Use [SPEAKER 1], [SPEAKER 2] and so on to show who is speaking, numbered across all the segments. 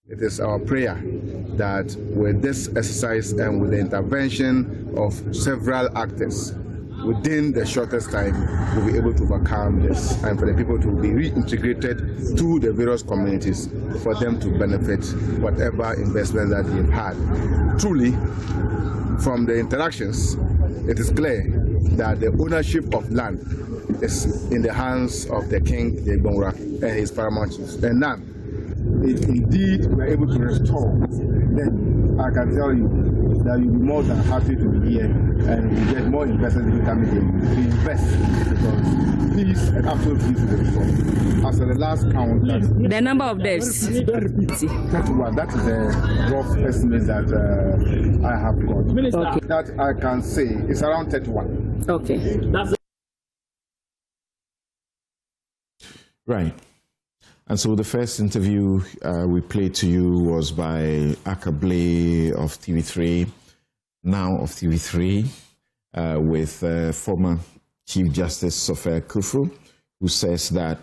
[SPEAKER 1] It is our prayer that with this exercise and with the intervention of several actors, within the shortest time, we'll be able to overcome this and for the people to be reintegrated to the various communities for them to benefit whatever investment that they've had. Truly, from the interactions, it is clear that the ownership of land is in the hands of the King, the Gbenyiri, and his paramount chiefs, and none. If indeed we are able to restore, then I can tell you that you'll be more than happy to be here and you get more investors if you come here to invest, because peace and absolute peace will be restored. As for the last count,
[SPEAKER 2] the number of deaths,
[SPEAKER 1] 31. That is a rough estimate that I have got. Okay. That I can say is around 31.
[SPEAKER 2] Okay.
[SPEAKER 3] Right. And so the first interview we played to you was by Akable of TV3, now of TV3, with former Chief Justice Sofia Kufu, who says that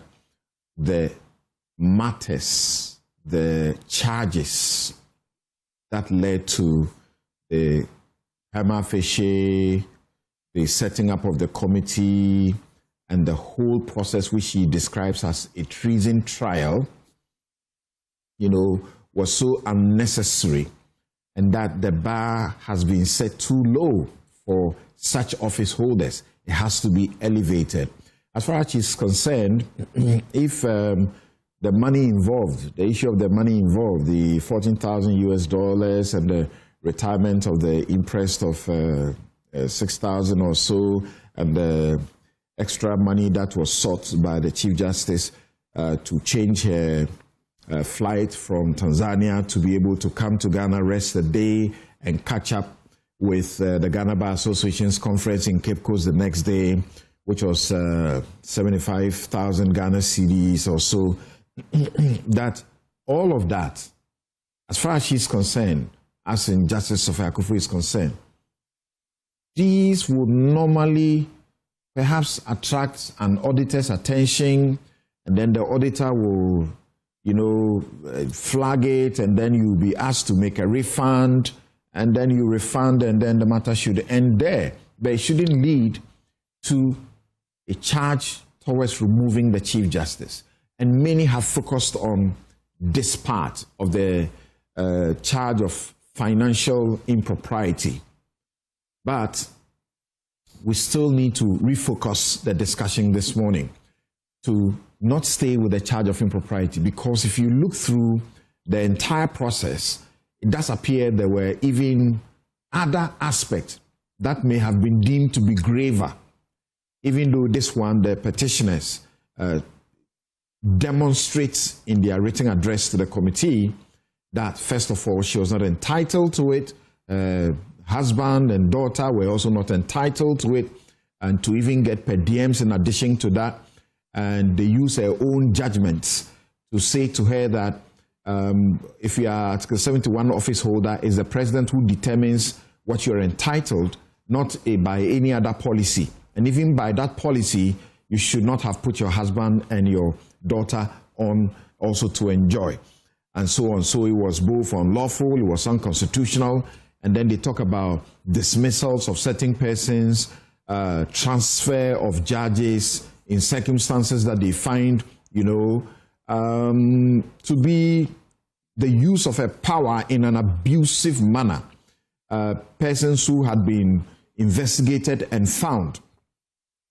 [SPEAKER 3] the matters, the charges that led to the prima facie, the setting up of the committee, and the whole process, which he describes as a treason trial, was so unnecessary, and that the bar has been set too low for such office holders. It has to be elevated. As far as he's concerned, if the money involved, the issue of the money involved, the $14,000 and the retirement of the interest of 6,000 or so, and the extra money that was sought by the Chief Justice to change her flight from Tanzania to be able to come to Ghana, rest a day, and catch up with the Ghana Bar Association's conference in Cape Coast the next day, which was 75,000 Ghana cedis or so. That all of that, as far as she's concerned, as in Justice Sofia Kufu is concerned, these would normally perhaps attract an auditor's attention, and then the auditor will, flag it, and then you'll be asked to make a refund, and then you refund, and then the matter should end there. But it shouldn't lead to a charge towards removing the Chief Justice. And many have focused on this part of the charge of financial impropriety. But we still need to refocus the discussion this morning to not stay with the charge of impropriety, because if you look through the entire process, it does appear there were even other aspects that may have been deemed to be graver, even though this one, the petitioners, demonstrates in their written address to the committee that, first of all, she was not entitled to it. Husband and daughter were also not entitled to it, and to even get per diems in addition to that. And they use their own judgments to say to her that if you are Article 71 office holder, is the president who determines what you are entitled, not by any other policy. And even by that policy, you should not have put your husband and your daughter on also to enjoy, and so on. So it was both unlawful, it was unconstitutional. And then they talk about dismissals of certain persons, transfer of judges in circumstances that they find, to be the use of a power in an abusive manner. Persons who had been investigated and found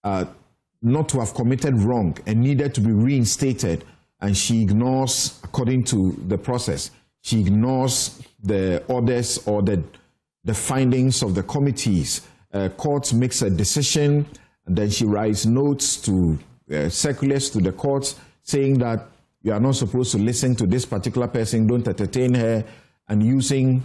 [SPEAKER 3] not to have committed wrong and needed to be reinstated, and she ignores, according to the process, she ignores the orders or the findings of the committees. Court makes a decision, and then she writes notes to circulars to the courts saying that you are not supposed to listen to this particular person, don't entertain her, and using,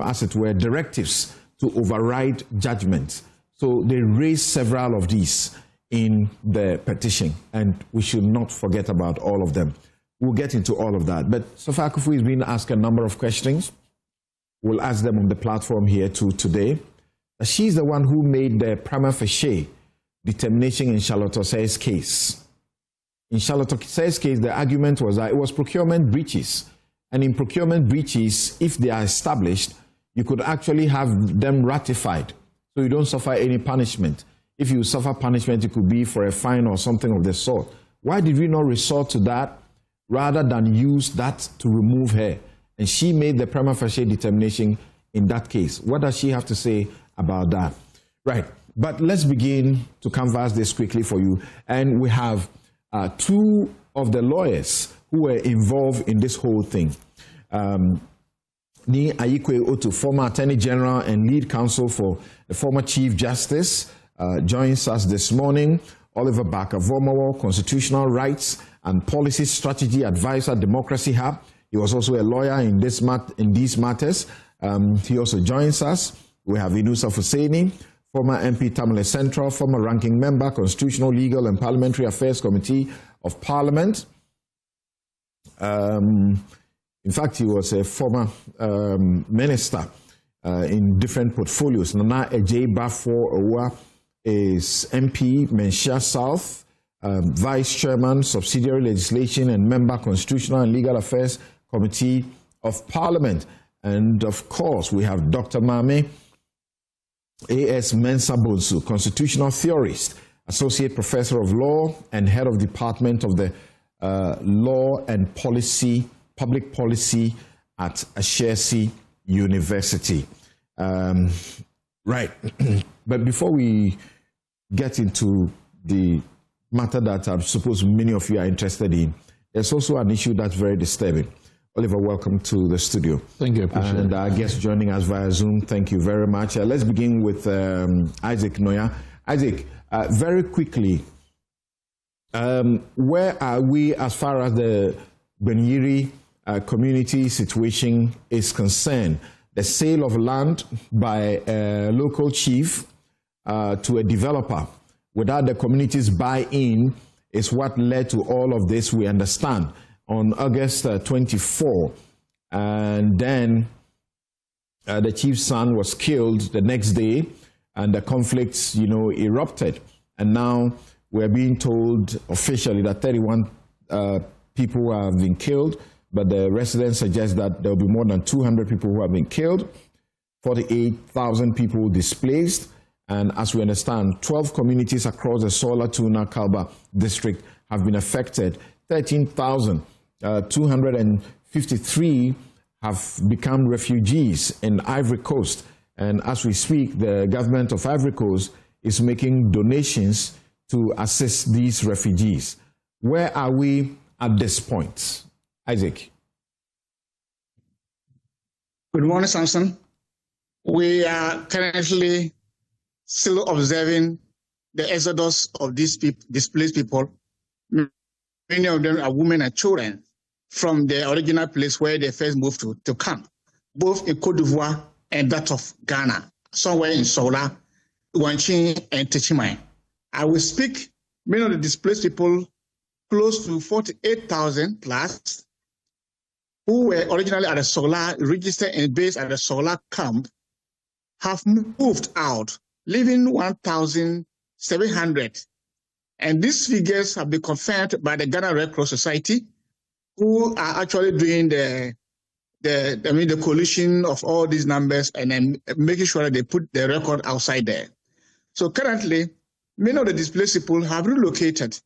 [SPEAKER 3] as it were, directives to override judgments. So they raised several of these in the petition, and we should not forget about all of them. We'll get into all of that. But Sofia Kufu is being asked a number of questions. We'll ask them on the platform here too today. She's the one who made the prima facie determination in Charlotte Osei's case. In Charlotte Osei's case, the argument was that it was procurement breaches And in procurement breaches, if they are established, you could actually have them ratified, so you don't suffer any punishment. If you suffer punishment, it could be for a fine or something of the sort. Why did we not resort to that rather than use that to remove her? And she made the prima facie determination in that case. What does she have to say about that? Right, but let's begin to canvass this quickly for you. And we have two of the lawyers who were involved in this whole thing. Ni Ayikwe Otu, former Attorney General and lead counsel for the former Chief Justice, joins us this morning. Oliver Barker-Vormawor, Constitutional Rights and Policy Strategy Advisor, Democracy Hub. He was also a lawyer in these matters. He also joins us. We have Inusa Fuseni, former MP Tamale Central, former ranking member, Constitutional, Legal and Parliamentary Affairs Committee of Parliament. In fact, he was a former minister in different portfolios. Nana Ejay Bafo Owa is MP, Menshia South, Vice Chairman, Subsidiary Legislation and Member, Constitutional and Legal Affairs Committee of Parliament. And of course, we have Dr. Mame A.S. Mensah Bonsu, Constitutional Theorist, Associate Professor of Law and Head of Department of the Law and Public Policy at Ashesi University. Right. But before we get into the matter that I suppose many of you are interested in, there's also an issue that's very disturbing. Oliver, welcome to the studio.
[SPEAKER 2] Thank you.
[SPEAKER 3] And our guest joining us via Zoom, thank you very much. Let's begin with Isaac Noya. Isaac, very quickly, where are we as far as the Gbenyiri community situation is concerned? The sale of land by a local chief to a developer without the community's buy-in is what led to all of this, we understand, on August 24. And then the chief's son was killed the next day, and the conflicts, erupted. And now we're being told officially that 31 people have been killed, but the residents suggest that there will be more than 200 people who have been killed, 48,000 people displaced, and as we understand, 12 communities across the Sola Tuna Kalba district have been affected. 13,253 have become refugees in Ivory Coast, and as we speak, the government of Ivory Coast is making donations to assist these refugees. Where are we at this point? Isaac.
[SPEAKER 4] Good morning, Samson. We are currently still observing the exodus of these displaced people. Many of them are women and children from the original place where they first moved to camp, both in Cote d'Ivoire and that of Ghana, somewhere in Sola, Wanchin, and Techimai. I will speak, many of the displaced people, close to 48,000 plus, who were originally at the Sola, registered and based at the Sola camp, have moved out, leaving 1,700. And these figures have been confirmed by the Ghana Red Cross Society, who are actually doing the coalition of all these numbers and then making sure that they put the record outside there. So currently, many of the displaced people have relocated,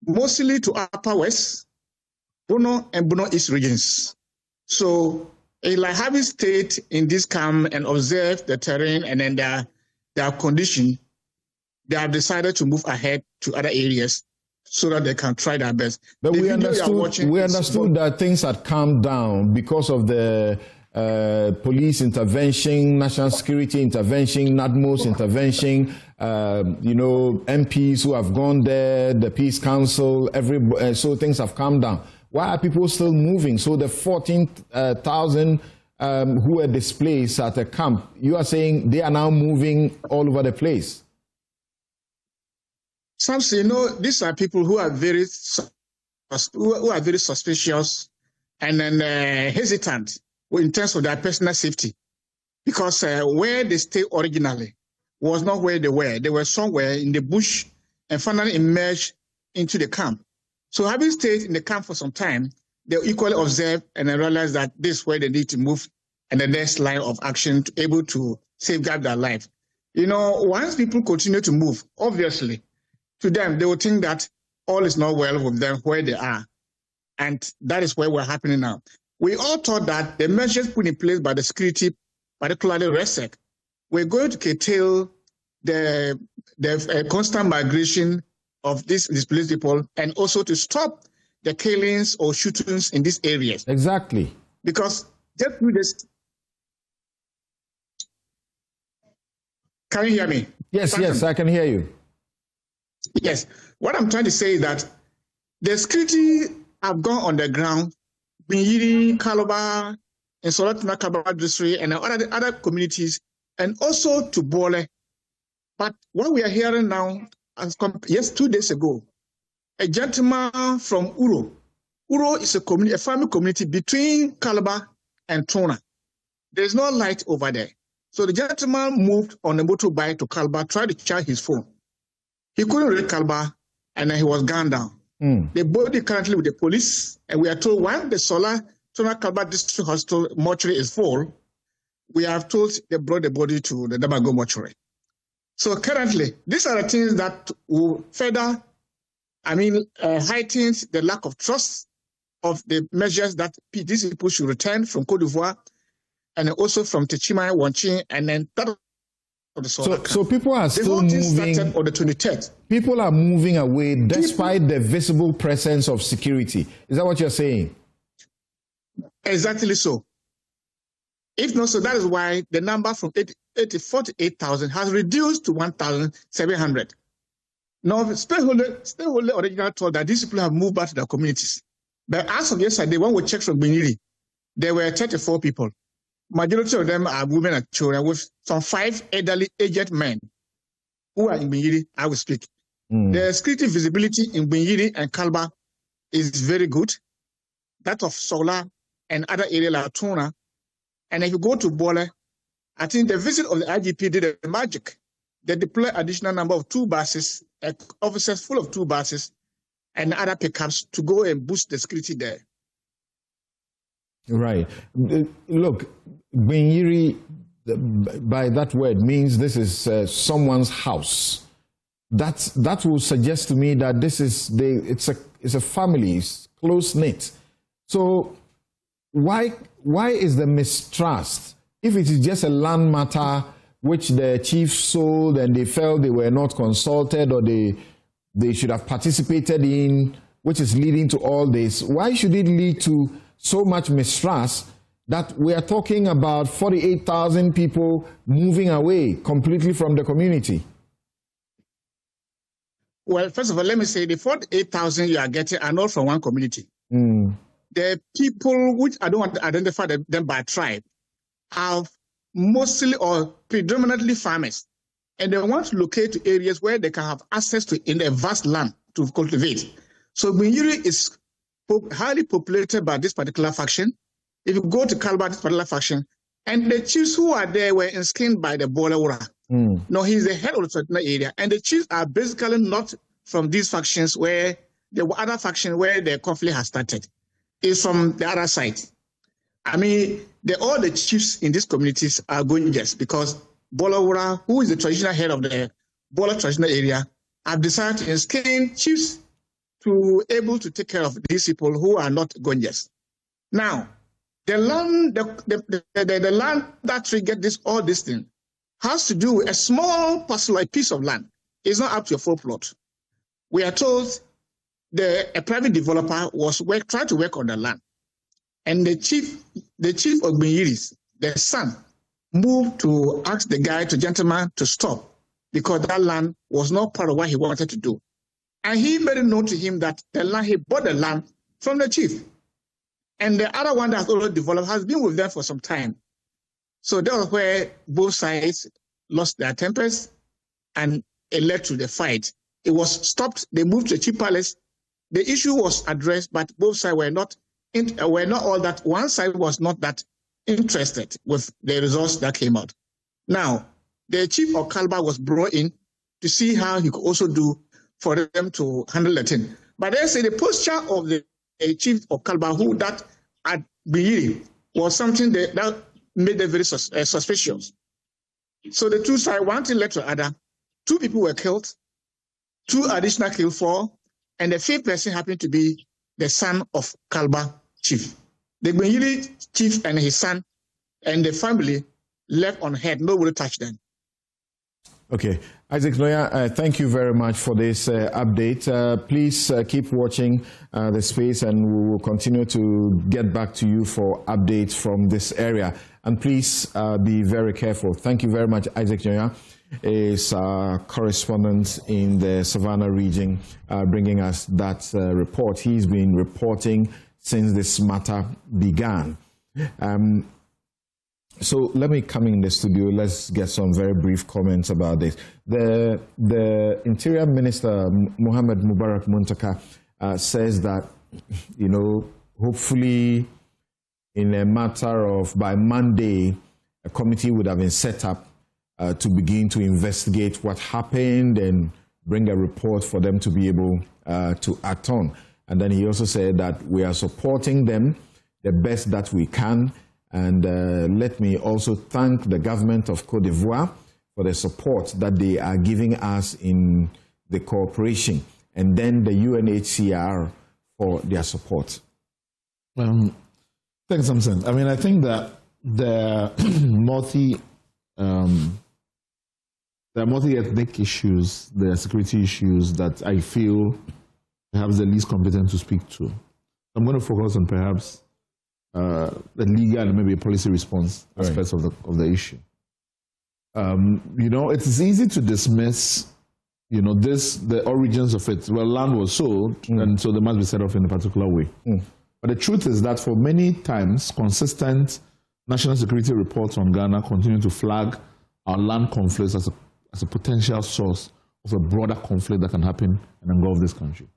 [SPEAKER 4] mostly to Upper West, Bono and Bono East regions. So it's like having stayed in this camp and observed the terrain and then their condition, they have decided to move ahead to other areas so that they can try their best.
[SPEAKER 3] But we understood that things had calmed down because of the police intervention, national security intervention, NADMO's intervention, MPs who have gone there, the Peace Council, so things have calmed down. Why are people still moving? So the 14,000 who were displaced at a camp, you are saying they are now moving all over the place?
[SPEAKER 4] Some say, these are people who are very suspicious and then hesitant in terms of their personal safety, because where they stayed originally was not where they were. They were somewhere in the bush and finally emerged into the camp. So having stayed in the camp for some time, they equally observe and then realize that this is where they need to move and the next line of action to able to safeguard their life. You know, once people continue to move, obviously, to them, they will think that all is not well with them where they are. And that is where we're happening now. We all thought that the measures put in place by the security, particularly RESEC, were going to curtail the constant migration of these displaced people and also to stop the killings or shootings in these areas.
[SPEAKER 3] Exactly.
[SPEAKER 4] Because just through this. Can you hear me?
[SPEAKER 3] Yes, yes, I can hear you.
[SPEAKER 4] Yes. What I'm trying to say is that the security have gone on the ground, Gbenyiri, Calabar, and Solatuna Calabar district, and other communities, and also to Bole. But what we are hearing now, yes, 2 days ago, a gentleman from Uro. Uro is a community, a farming community between Calabar and Tona. There's no light over there. So the gentleman moved on a motorbike to Calabar, tried to charge his phone. He couldn't reach Calabar, and then he was gunned down. The body currently with the police, and we are told when the Tona Calabar District Hospital mortuary is full, we have told they brought the body to the Damago mortuary. So currently, these are the things that will further, heighten the lack of trust of the measures that these people should return from Côte d'Ivoire and also from Techima, Wanchin, and then that of the
[SPEAKER 3] so people are still moving
[SPEAKER 4] on the 23rd.
[SPEAKER 3] People are moving away despite the visible presence of security. Is that what you're saying?
[SPEAKER 4] Exactly so. If not so, that is why the number from 48,000 has reduced to 1,700. Now, stakeholder originally told that these people have moved back to their communities. But as of yesterday, when we checked from Gbenyiri, there were 34 people. Majority of them are women and children, with some 5 elderly aged men who are in Gbenyiri, I will speak. The security visibility in Gbenyiri and Calabar is very good. That of Sola and other areas like Tona. And if you go to Bole, I think the visit of the IGP did a magic. They deployed additional number of 2 buses, officers full of 2 buses, and other pickups to go and boost the security there.
[SPEAKER 3] Right. Look, Gbenyiri, by that word, means this is someone's house. That will suggest to me that this is it's a family, it's close knit. So why is the mistrust? If it is just a land matter which the chief sold and they felt they were not consulted or they should have participated in, which is leading to all this, why should it lead to so much mistrust that we are talking about 48,000 people moving away completely from the community?
[SPEAKER 4] Well, first of all, let me say the 48,000 you are getting are not from one community. The people, which I don't want to identify them by tribe, are mostly or predominantly farmers. And they want to locate to areas where they can have access to in a vast land to cultivate. So Gbenyiri is highly populated by this particular faction. If you go to Calabar, this particular faction, and the chiefs who are there were enslaved by the Bolewura. No, he's the head of the traditional area, and the chiefs are basically not from these factions where the other faction where the conflict has started. It's from the other side. All the chiefs in these communities are going yes because Bolewura, who is the traditional head of the Bola traditional area, have decided to enslave chiefs to able to take care of these people who are not Gonyas. Now, the land, the land that triggered all this thing has to do with a small parcel, a piece of land. It's not up to your full plot. We are told a private developer was trying to work on the land, and the chief of Gbenyiri, the son, moved to ask the gentleman to stop because that land was not part of what he wanted to do. And he made it known to him that he bought the land from the chief. And the other one that's already developed has been with them for some time. So that was where both sides lost their tempers and it led to the fight. It was stopped. They moved to the chief palace. The issue was addressed, but both sides were not all that. One side was not that interested with the results that came out. Now, the chief of Calabar was brought in to see how he could also do for them to handle the thing. But they say the posture of the chief of Kalba who that at Gbenyiri was something that made them very suspicious. So the two sides, one thing led to the other. 2 people were killed, 2 additional killed 4, and the 5th person happened to be the son of Kalba chief. The Gbenyiri chief and his son and the family left unhurt. Nobody touched them.
[SPEAKER 3] Okay. Isaac Noya, thank you very much for this update. Please keep watching the space, and we will continue to get back to you for updates from this area. And please be very careful. Thank you very much, Isaac Noya, is correspondent in the Savannah region, bringing us that report. He's been reporting since this matter began. So let me come in the studio. Let's get some very brief comments about this. The Interior Minister, Mohammed Mubarak Muntaka, says that, hopefully in a matter of by Monday, a committee would have been set up to begin to investigate what happened and bring a report for them to be able to act on. And then he also said that we are supporting them the best that we can. And let me also thank the government of Côte d'Ivoire for the support that they are giving us in the cooperation, and then the UNHCR for their support.
[SPEAKER 2] Thanks, Samson. I mean, I think that the multi-ethnic issues, the security issues that I feel perhaps the least competent to speak to. I'm going to focus on perhaps the legal and maybe policy response aspects of the issue. It is easy to dismiss, the origins of it. Well, land was sold, and so they must be set off in a particular way. But the truth is that for many times, consistent national security reports on Ghana continue to flag our land conflicts as a potential source of a broader conflict that can happen and engulf this country.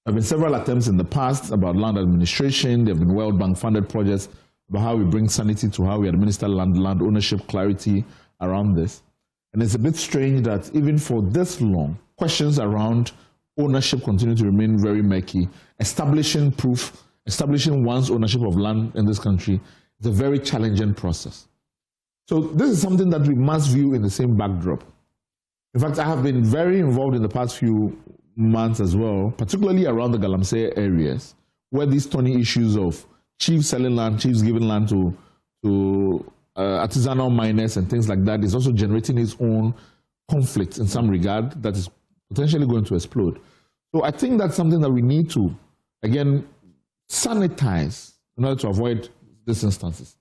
[SPEAKER 2] There have been several attempts in the past about land administration. There have been World Bank funded projects about how we bring sanity to how we administer land ownership, clarity around this. And it's a bit strange that even for this long, questions around ownership continue to remain very murky. Establishing one's ownership of land in this country is a very challenging process. So this is something that we must view in the same backdrop. In fact, I have been very involved in the past few months as well, particularly around the Galamsey areas, where these thorny issues of chiefs selling land, chiefs giving land to artisanal miners and things like that is also generating its own conflict in some regard that is potentially going to explode. So I think that's something that we need to, again, sanitize in order to avoid these instances.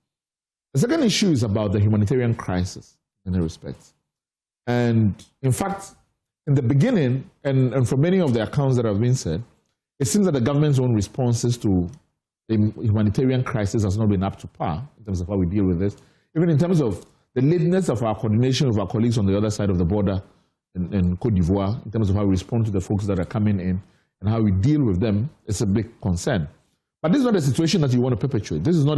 [SPEAKER 2] The second issue is about the humanitarian crisis in many respects. And in fact, in the beginning, and for many of the accounts that have been said, it seems that the government's own responses to the humanitarian crisis has not been up to par in terms of how we deal with this. Even in terms of the lateness of our coordination with our colleagues on the other side of the border in Côte d'Ivoire, in terms of how we respond to the folks that are coming in and how we deal with them, it's a big concern. But this is not a situation that you want to perpetuate. This is not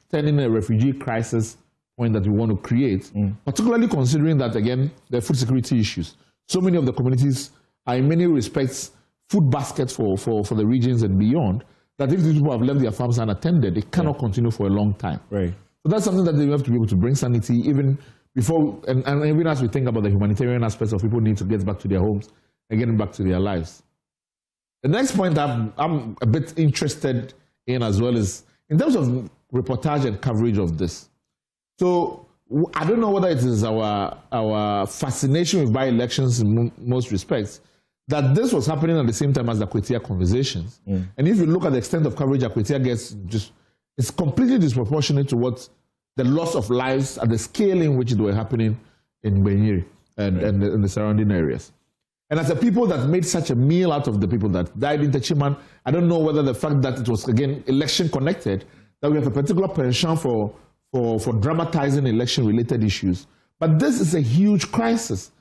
[SPEAKER 2] turning a refugee crisis point that we want to create, particularly considering that, again, there are food security issues. So many of the communities are in many respects food baskets for the regions and beyond, that if these people have left their farms unattended, they cannot continue for a long time.
[SPEAKER 3] Right.
[SPEAKER 2] So that's something that they have to be able to bring sanity even before, and even as we think about the humanitarian aspects of people need to get back to their homes and getting back to their lives. The next point I'm a bit interested in as well is in terms of reportage and coverage of this. So I don't know whether it is our fascination with by-elections in most respects, that this was happening at the same time as the Akwetia conversations. And if you look at the extent of coverage Akwetia gets, it's completely disproportionate to what the loss of lives at the scale in which they were happening in Gbenyiri and the surrounding areas. And as the people that made such a meal out of the people that died in Techiman, I don't know whether the fact that it was, again, election connected, that we have a particular penchant for dramatizing election-related issues. But this is a huge crisis.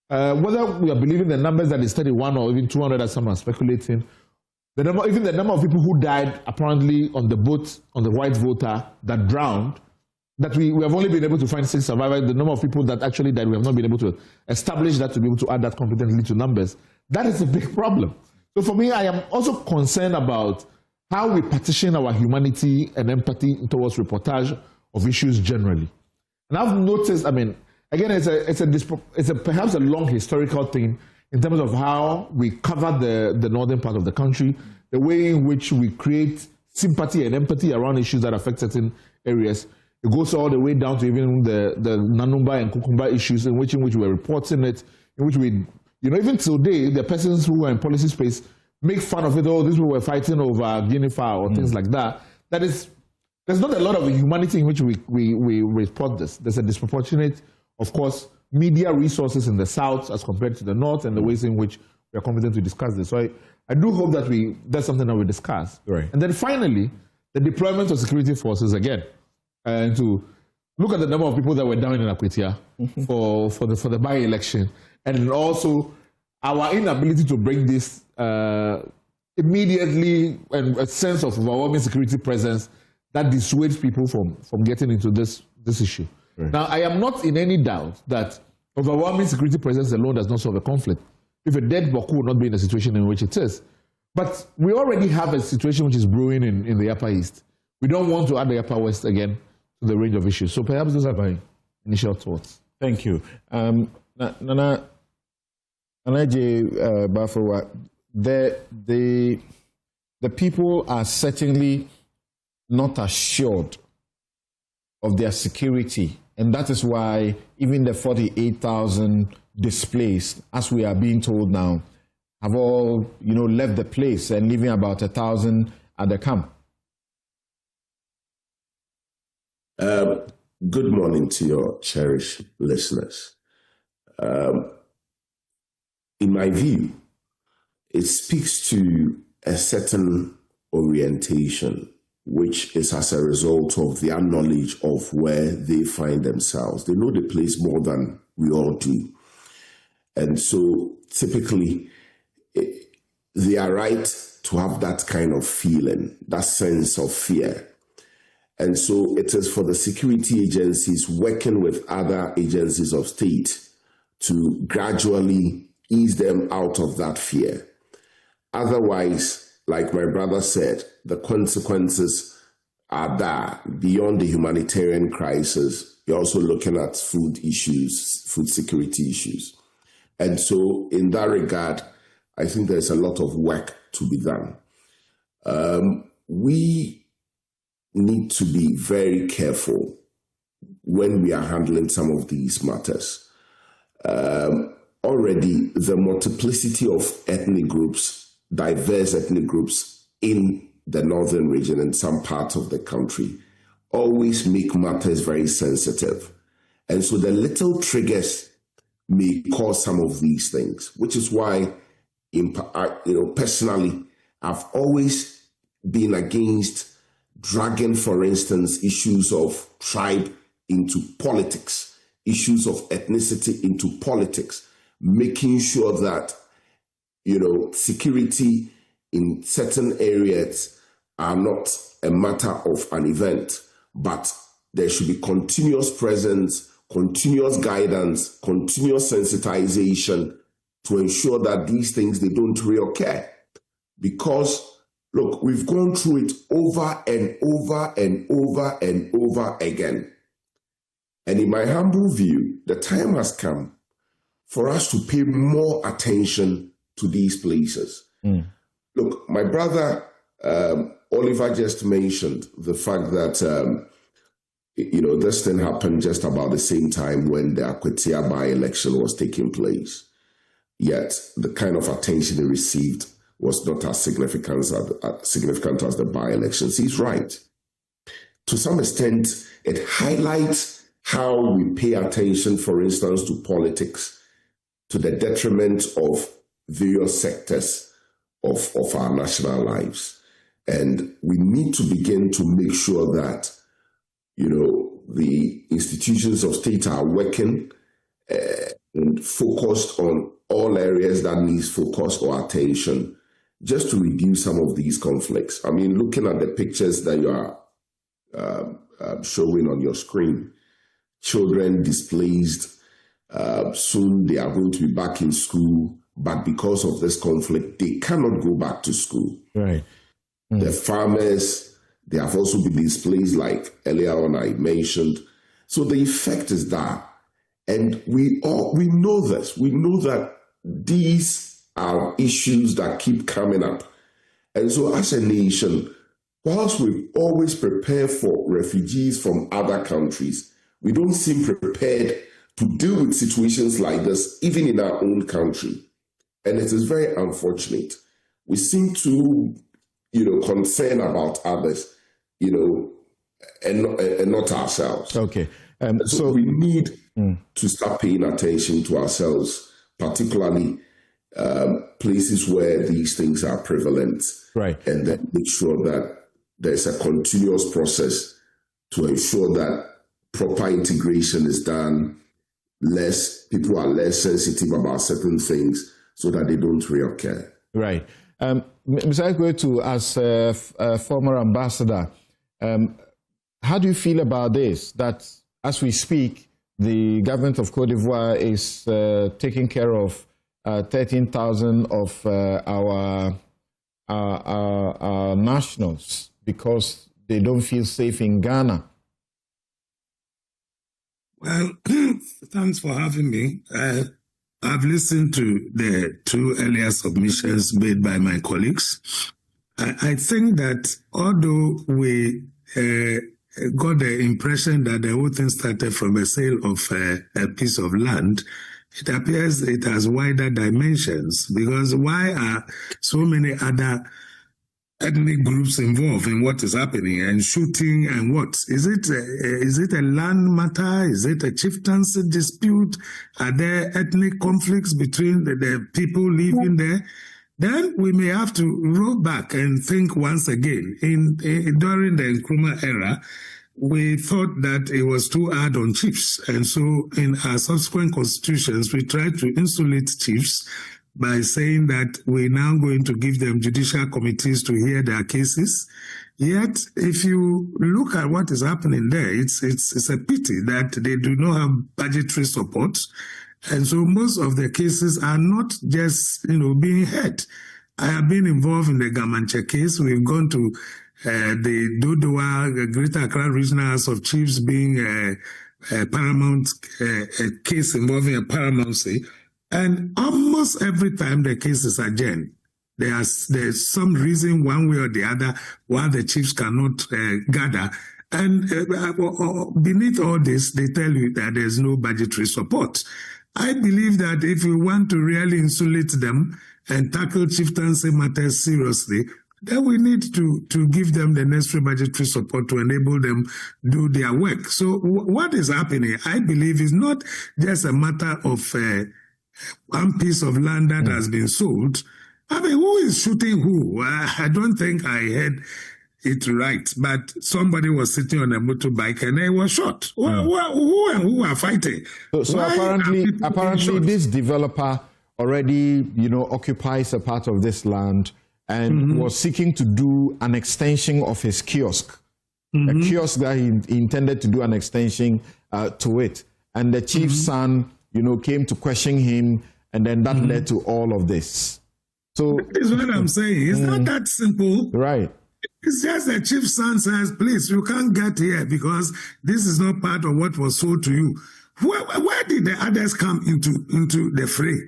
[SPEAKER 2] Whether we are believing the numbers that is 31 or even 200, as some are speculating, even the number of people who died apparently on the boat, on the white voter that drowned, that we have only been able to find 6 survivors. The number of people that actually died, we have not been able to establish that to be able to add that competently to numbers. That is a big problem. So for me, I am also concerned about how we partition our humanity and empathy towards reportage of issues generally. And I've noticed, I mean, again, it's perhaps a long historical thing in terms of how we cover the northern part of the country, the way in which we create sympathy and empathy around issues that affect certain areas. It goes all the way down to even the Nanumba and Kukumba issues in which we're reporting it, in which we, even today, the persons who are in policy space make fun of it. Oh, these people were fighting over Guinea fowl or things like that. That is, there's not a lot of humanity in which we report this. There's a disproportionate, of course, media resources in the South as compared to the North and the ways in which we are competent to discuss this. So I do hope that that's something that we discuss.
[SPEAKER 3] Right.
[SPEAKER 2] And then finally, the deployment of security forces again, and to look at the number of people that were down in Akwetia for the by-election, and also our inability to bring this immediately and a sense of overwhelming security presence that dissuades people from getting into this issue. Right. Now, I am not in any doubt that overwhelming security presence alone does not solve a conflict. If a dead Boku would not be in the situation in which it is. But we already have a situation which is brewing in the Upper East. We don't want to add the Upper West again to the range of issues. So perhaps those are my initial thoughts.
[SPEAKER 3] Thank you. Nana Bafo, the people are certainly not assured of their security. And that is why even the 48,000 displaced, as we are being told now, have all, left the place and leaving about 1,000 at the camp.
[SPEAKER 5] Good morning to your cherished listeners. In my view, it speaks to a certain orientation, which is as a result of their knowledge of where they find themselves. They know the place more than we all do. And so typically, they are right to have that kind of feeling, that sense of fear. And so it is for the security agencies working with other agencies of state to gradually ease them out of that fear. Otherwise, like my brother said, the consequences are there beyond the humanitarian crisis. You're also looking at food issues, food security issues. And so in that regard, I think there's a lot of work to be done. We need to be very careful when we are handling some of these matters. Already, the multiplicity of ethnic groups, diverse ethnic groups in the northern region and some parts of the country always make matters very sensitive. And so the little triggers may cause some of these things, which is why, personally, I've always been against dragging, for instance, issues of tribe into politics, issues of ethnicity into politics, making sure that, security in certain areas are not a matter of an event, but there should be continuous presence, continuous guidance, continuous sensitization to ensure that these things, they don't reoccur. Because, look, we've gone through it over and over and over and over again. And in my humble view, the time has come for us to pay more attention to these places. Look, my brother Oliver just mentioned the fact that, this thing happened just about the same time when the Akwetia by-election was taking place. Yet the kind of attention it received was not as significant as the by-elections. He's right. To some extent, it highlights how we pay attention, for instance, to politics to the detriment of various sectors of our national lives. And we need to begin to make sure that, the institutions of state are working and focused on all areas that needs focus or attention, just to reduce some of these conflicts. I mean, looking at the pictures that you are showing on your screen, children displaced, soon they are going to be back in school, but because of this conflict, they cannot go back to school.
[SPEAKER 3] Right.
[SPEAKER 5] The farmers, they have also been displaced, like earlier on I mentioned. So the effect is that. And we know this. We know that these are issues that keep coming up. And so as a nation, whilst we always prepare for refugees from other countries, we don't seem prepared to deal with situations like this, even in our own country. And it is very unfortunate. We seem to, concern about others, and not ourselves.
[SPEAKER 3] Okay.
[SPEAKER 5] So we need to start paying attention to ourselves, particularly places where these things are prevalent.
[SPEAKER 3] Right.
[SPEAKER 5] And then make sure that there's a continuous process to ensure that proper integration is done. People are less sensitive about certain things so that they don't reoccur.
[SPEAKER 3] Right. Mr. Ekwetu, as a former ambassador, how do you feel about this? That as we speak, the government of Cote d'Ivoire is taking care of 13,000 of our nationals because they don't feel safe in Ghana.
[SPEAKER 6] Well, thanks for having me. I've listened to the two earlier submissions made by my colleagues. I think that although we got the impression that the whole thing started from a sale of a piece of land, it appears it has wider dimensions, because why are so many other ethnic groups involved in what is happening and shooting and what? Is it a land matter? Is it a chieftaincy dispute? Are there ethnic conflicts between the people living there? Then we may have to roll back and think once again. During the Nkrumah era, we thought that it was too hard on chiefs. And so in our subsequent constitutions, we tried to insulate chiefs by saying that we're now going to give them judicial committees to hear their cases. Yet, if you look at what is happening there, it's a pity that they do not have budgetary support. And so most of the cases are not just, being heard. I have been involved in the Gamanche case. We've gone to the Dodowa, Greater Accra Regional House of Chiefs being a paramount case involving a paramountcy. And almost every time the case is adjourned, there's some reason one way or the other why the chiefs cannot gather. And beneath all this, they tell you that there's no budgetary support. I believe that if we want to really insulate them and tackle chieftaincy matters seriously, then we need to give them the necessary budgetary support to enable them do their work. So what is happening, I believe, is not just a matter of one piece of land that has been sold. I mean, who is shooting who? I don't think I heard it right, but somebody was sitting on a motorbike and they were shot. Who and who are fighting?
[SPEAKER 3] So apparently this developer already, occupies a part of this land and was seeking to do an extension of his kiosk. A kiosk that he intended to do an extension to it. And the chief's son, came to question him, and then that led to all of this. So
[SPEAKER 6] that's what I'm saying. It's not that simple.
[SPEAKER 3] Right.
[SPEAKER 6] It's just the chief's son says, please, you can't get here because this is not part of what was sold to you. Where did the others come into the fray?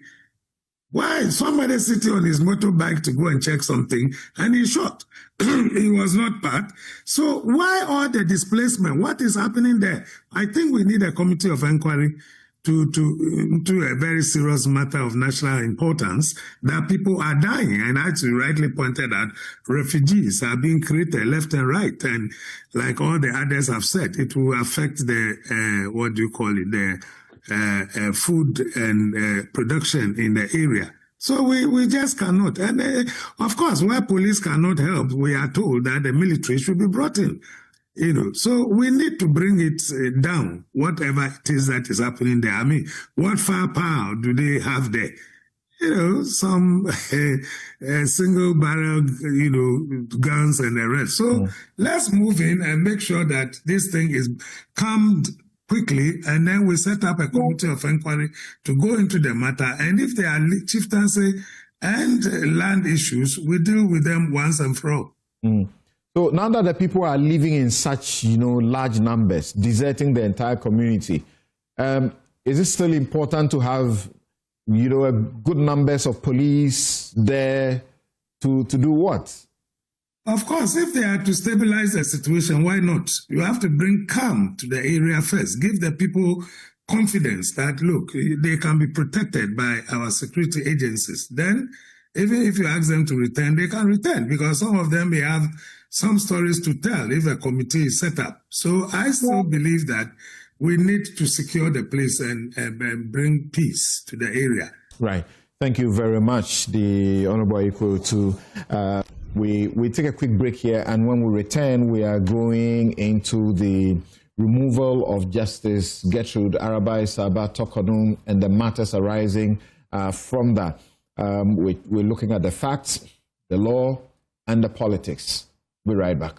[SPEAKER 6] Why? Somebody sitting on his motorbike to go and check something and he shot. He was not part. So why all the displacement? What is happening there? I think we need a committee of inquiry to a very serious matter of national importance, that people are dying. And as you rightly pointed out, refugees are being created left and right. And like all the others have said, it will affect the, the food and production in the area. So we just cannot. And of course, where police cannot help, we are told that the military should be brought in. So we need to bring it down, whatever it is that is happening there. I mean, what firepower do they have there? Some single barrel, guns and the rest. So let's move in and make sure that this thing is calmed quickly, and then we set up a committee of inquiry to go into the matter. And if there are chieftaincy and land issues, we deal with them once and for all.
[SPEAKER 3] So now that the people are living in such, large numbers, deserting the entire community, is it still important to have, a good numbers of police there to do what?
[SPEAKER 6] Of course, if they are to stabilize the situation, why not? You have to bring calm to the area first. Give the people confidence that, look, they can be protected by our security agencies. Then, even if you ask them to return, they can return, because some of them may have some stories to tell if a committee is set up. So I still believe that we need to secure the place and bring peace to the area.
[SPEAKER 3] Right. Thank you very much, the Honorable Ikweotu. We take a quick break here, and when we return, we are going into the removal of Justice Gertrude Arabai-Saba Tokonum and the matters arising from that. We're looking at the facts, the law, and the politics. We'll be right back.